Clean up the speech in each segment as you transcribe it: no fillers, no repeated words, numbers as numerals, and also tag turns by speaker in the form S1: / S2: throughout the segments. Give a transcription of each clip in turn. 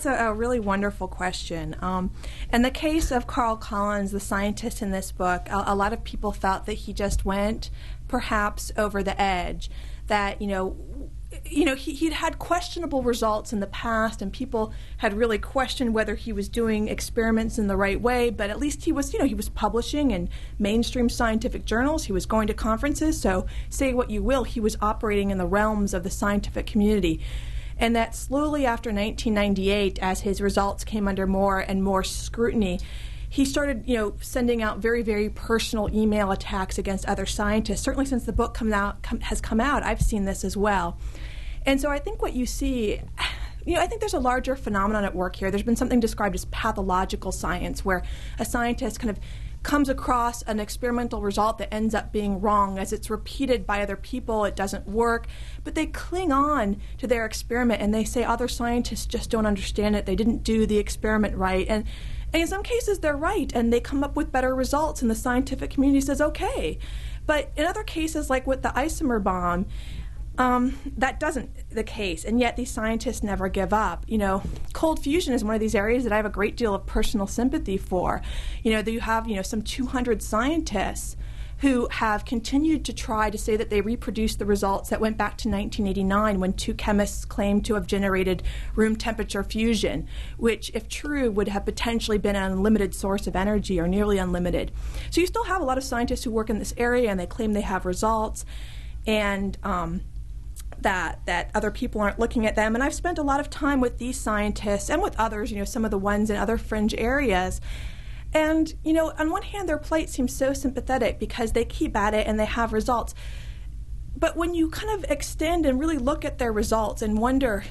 S1: that's a really wonderful question. In the case of Carl Collins, the scientist in this book, a lot of people felt that he just went perhaps over the edge, that, he'd had questionable results in the past, and people had really questioned whether he was doing experiments in the right way, but at least he was publishing in mainstream scientific journals, he was going to conferences, so say what you will, he was operating in the realms of the scientific community. And that slowly after 1998, as his results came under more and more scrutiny, he started, sending out very, very personal email attacks against other scientists. Certainly since the book has come out, I've seen this as well. And so I think what you see, I think there's a larger phenomenon at work here. There's been something described as pathological science, where a scientist kind of comes across an experimental result that ends up being wrong. As it's repeated by other people, it doesn't work, but they cling on to their experiment and they say other scientists just don't understand it, they didn't do the experiment right. And in some cases they're right, and they come up with better results, and the scientific community says okay. But in other cases, like with the isomer bomb, that doesn't the case, and yet these scientists never give up. Cold fusion is one of these areas that I have a great deal of personal sympathy for. That you have, some 200 scientists who have continued to try to say that they reproduced the results that went back to 1989, when two chemists claimed to have generated room temperature fusion, which, if true, would have potentially been an unlimited source of energy, or nearly unlimited. So you still have a lot of scientists who work in this area, and they claim they have results, and that other people aren't looking at them. And I've spent a lot of time with these scientists and with others, some of the ones in other fringe areas. And, on one hand, their plight seems so sympathetic because they keep at it and they have results. But when you kind of extend and really look at their results and wonder,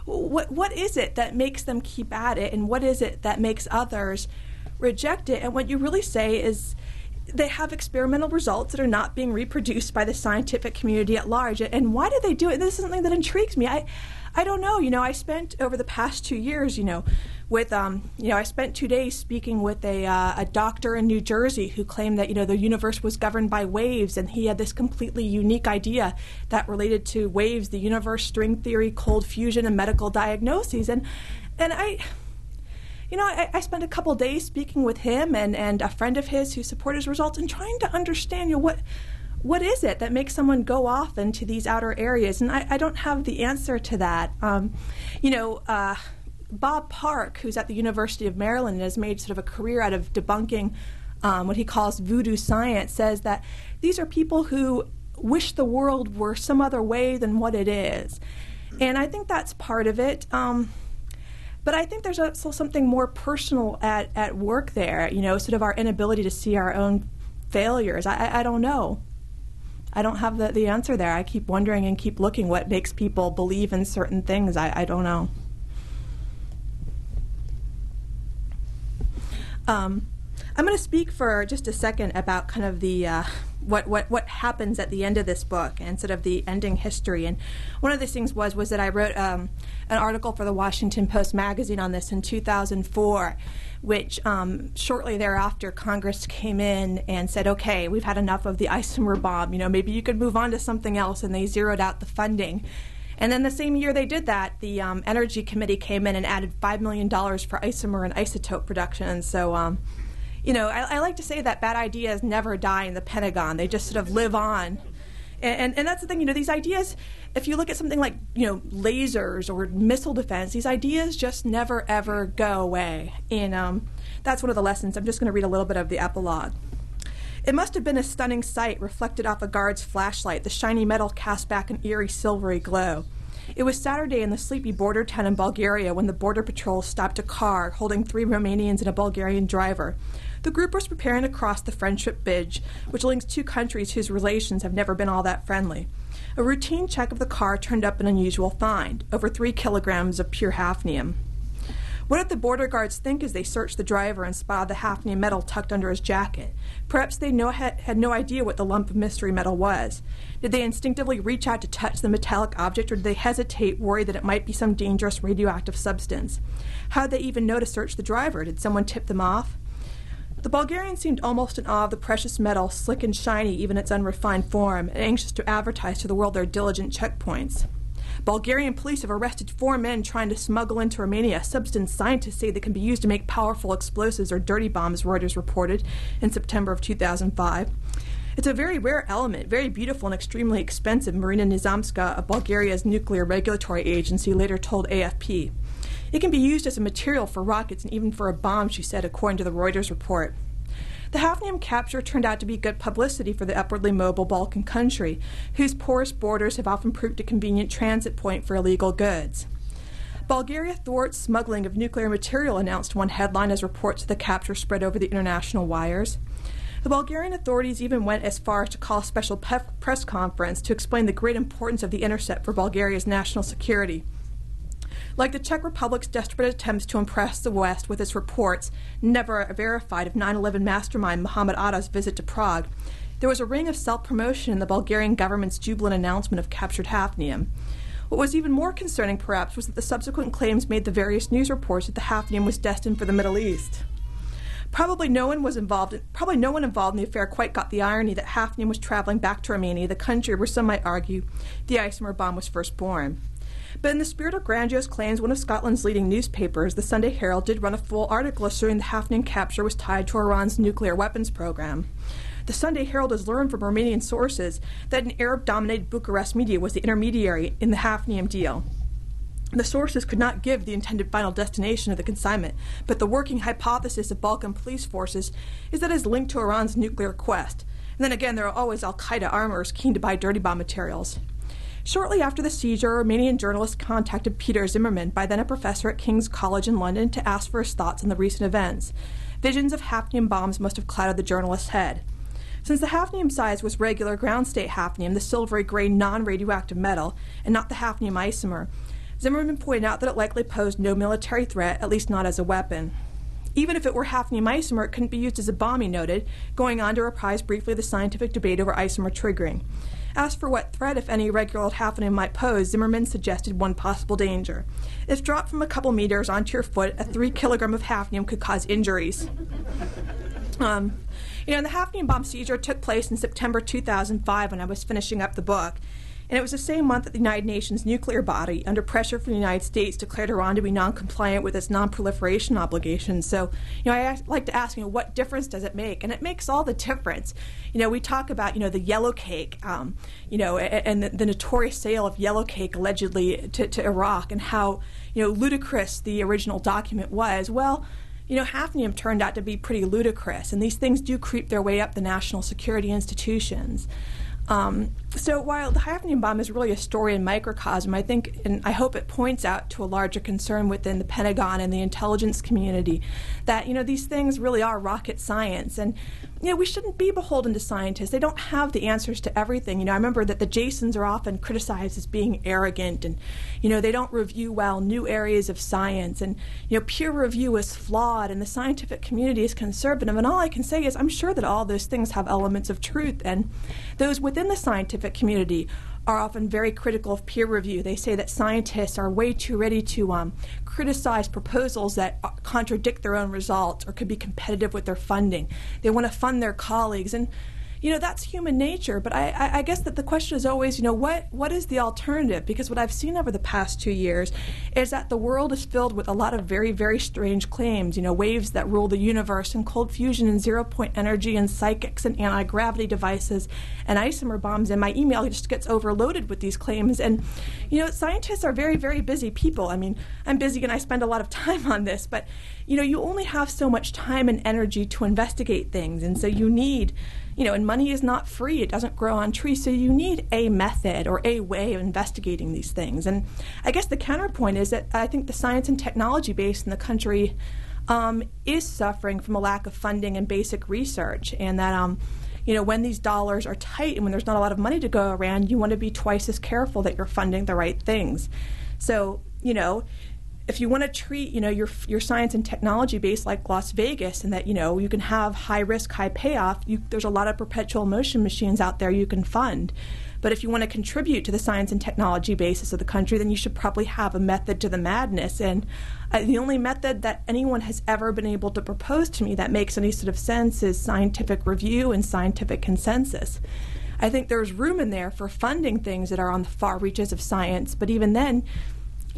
S1: what is it that makes them keep at it, and what is it that makes others reject it? And what you really say is, they have experimental results that are not being reproduced by the scientific community at large. And why do they do it? This is something that intrigues me. I don't know. I spent over the past 2 years, with, I spent 2 days speaking with a doctor in New Jersey who claimed that, the universe was governed by waves, and he had this completely unique idea that related to waves, the universe, string theory, cold fusion, and medical diagnoses. And I spent a couple days speaking with him and a friend of his who supported his results, and trying to understand, what is it that makes someone go off into these outer areas? And I don't have the answer to that. Bob Park, who's at the University of Maryland and has made sort of a career out of debunking what he calls voodoo science, says that these are people who wish the world were some other way than what it is. And I think that's part of it. But I think there's also something more personal at work there, sort of our inability to see our own failures. I don't know. I don't have the answer there. I keep wondering and keep looking what makes people believe in certain things. I don't know. I'm going to speak for just a second about kind of the what happens at the end of this book and sort of the ending history. And one of these things was that I wrote an article for the Washington Post magazine on this in 2004, which shortly thereafter Congress came in and said, okay, we've had enough of the isomer bomb. Maybe you could move on to something else, and they zeroed out the funding. And then the same year they did that, the Energy Committee came in and added $5 million for isomer and isotope production. So I like to say that bad ideas never die in the Pentagon. They just sort of live on. And that's the thing, these ideas, if you look at something like, lasers or missile defense, these ideas just never, ever go away. And that's one of the lessons. I'm just going to read a little bit of the epilogue. It must have been a stunning sight, reflected off a guard's flashlight, the shiny metal cast back an eerie silvery glow. It was Saturday in the sleepy border town in Bulgaria when the Border Patrol stopped a car holding 3 Romanians and a Bulgarian driver. The group was preparing to cross the Friendship Bridge, which links two countries whose relations have never been all that friendly. A routine check of the car turned up an unusual find, over 3 kilograms of pure hafnium. What did the border guards think as they searched the driver and spotted the hafnium metal tucked under his jacket? Perhaps they had no idea what the lump of mystery metal was. Did they instinctively reach out to touch the metallic object, or did they hesitate, worried that it might be some dangerous radioactive substance? How did they even know to search the driver? Did someone tip them off? The Bulgarian seemed almost in awe of the precious metal, slick and shiny even its unrefined form, and anxious to advertise to the world their diligent checkpoints. Bulgarian police have arrested 4 men trying to smuggle into Romania a substance scientists say that can be used to make powerful explosives or dirty bombs, Reuters reported in September of 2005. It's a very rare element, very beautiful and extremely expensive, Marina Nizamska of Bulgaria's nuclear regulatory agency later told AFP. It can be used as a material for rockets and even for a bomb, she said, according to the Reuters report. The hafnium capture turned out to be good publicity for the upwardly mobile Balkan country, whose porous borders have often proved a convenient transit point for illegal goods. Bulgaria thwarts smuggling of nuclear material, announced one headline as reports of the capture spread over the international wires. The Bulgarian authorities even went as far as to call a special press conference to explain the great importance of the intercept for Bulgaria's national security. Like the Czech Republic's desperate attempts to impress the West with its reports, never verified, of 9/11 mastermind Mohammed Atta's visit to Prague, there was a ring of self-promotion in the Bulgarian government's jubilant announcement of captured hafnium. What was even more concerning, perhaps, was that the subsequent claims made the various news reports that the hafnium was destined for the Middle East. Probably no one involved in the affair quite got the irony that hafnium was traveling back to Romania, the country where some might argue the isomer bomb was first born. But in the spirit of grandiose claims, one of Scotland's leading newspapers, the Sunday Herald, did run a full article asserting the hafnium capture was tied to Iran's nuclear weapons program. The Sunday Herald has learned from Romanian sources that an Arab-dominated Bucharest media was the intermediary in the hafnium deal. The sources could not give the intended final destination of the consignment, but the working hypothesis of Balkan police forces is that it is linked to Iran's nuclear quest. And then again, there are always al-Qaeda armorers keen to buy dirty bomb materials. Shortly after the seizure, Romanian journalists contacted Peter Zimmerman, by then a professor at King's College in London, to ask for his thoughts on the recent events. Visions of hafnium bombs must have clouded the journalist's head. Since the hafnium size was regular ground-state hafnium, the silvery gray non-radioactive metal, and not the hafnium isomer, Zimmerman pointed out that it likely posed no military threat, at least not as a weapon. Even if it were hafnium isomer, it couldn't be used as a bomb, he noted, going on to reprise briefly the scientific debate over isomer triggering. Asked for what threat, if any, regular hafnium might pose, Zimmerman suggested one possible danger. If dropped from a couple meters onto your foot, a 3 kilogram of hafnium could cause injuries. The hafnium bomb seizure took place in September 2005 when I was finishing up the book. And it was the same month that the United Nations nuclear body, under pressure from the United States, declared Iran to be non-compliant with its non-proliferation obligations. So, I like to ask, what difference does it make? And it makes all the difference. We talk about, the yellow cake, and the notorious sale of yellow cake allegedly to Iraq, and how, ludicrous the original document was. Well, hafnium turned out to be pretty ludicrous, and these things do creep their way up the national security institutions. So while the hafnium bomb is really a story in microcosm, I think, and I hope it points out to a larger concern within the Pentagon and the intelligence community that, these things really are rocket science. And, we shouldn't be beholden to scientists. They don't have the answers to everything. I remember that the Jasons are often criticized as being arrogant and, they don't review well new areas of science. And, peer review is flawed and the scientific community is conservative. And all I can say is I'm sure that all those things have elements of truth. And those within the scientific community are often very critical of peer review. They say that scientists are way too ready to criticize proposals that contradict their own results or could be competitive with their funding. They want to fund their colleagues. And, that's human nature. But I guess that the question is always, what is the alternative? Because what I've seen over the past 2 years is that the world is filled with a lot of very, very strange claims, waves that rule the universe and cold fusion and zero-point energy and psychics and anti-gravity devices and isomer bombs. And my email just gets overloaded with these claims. And, scientists are very, very busy people. I mean, I'm busy and I spend a lot of time on this, but, you only have so much time and energy to investigate things. And so you need, and money is not free. It doesn't grow on trees. So you need a method or a way of investigating these things. And I guess the counterpoint is that I think the science and technology base in the country is suffering from a lack of funding and basic research. And that, when these dollars are tight and when there's not a lot of money to go around, you want to be twice as careful that you're funding the right things. So, if you want to treat, your science and technology base like Las Vegas and that, you can have high risk, high payoff, there's a lot of perpetual motion machines out there you can fund. But if you want to contribute to the science and technology basis of the country, then you should probably have a method to the madness. And the only method that anyone has ever been able to propose to me that makes any sort of sense is scientific review and scientific consensus. I think there's room in there for funding things that are on the far reaches of science. But even then,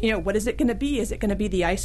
S1: what is it going to be? Is it going to be the isomer